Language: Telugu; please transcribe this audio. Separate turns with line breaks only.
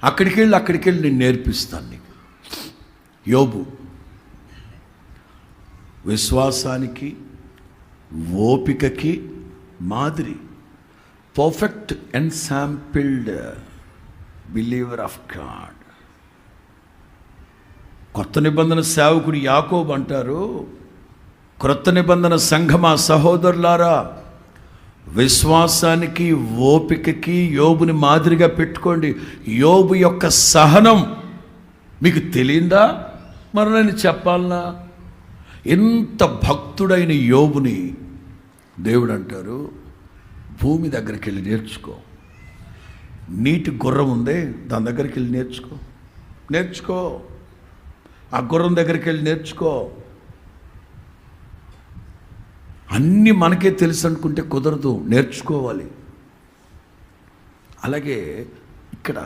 అక్కడికి వెళ్ళి నేను నేర్పిస్తాను నీకు. యోబు విశ్వాసానికి ఓపికకి మాదిరి, పర్ఫెక్ట్ ఎన్సాంపిల్డ్ బిలీవర్ ఆఫ్ గాడ్. కొత్త నిబంధన సేవకుడు యాకోబు అంటారు, క్రొత్త నిబంధన సంఘమా సహోదరులారా, విశ్వాసానికి ఓపికకి యోబుని మాదిరిగా పెట్టుకోండి. యోబు యొక్క సహనం మీకు తెలియందా? మరి నేను చెప్పాలనా? ఎంత భక్తుడైన యోబుని దేవుడు అంటారు, భూమి దగ్గరికి వెళ్ళి నేర్చుకో. నీటి గుర్రం ఉందే, దాని దగ్గరికి వెళ్ళి నేర్చుకో. ఆ గుర్రం దగ్గరికి వెళ్ళి నేర్చుకో. అన్నీ మనకే తెలుసు అనుకుంటే కుదరదు, నేర్చుకోవాలి. అలాగే ఇక్కడ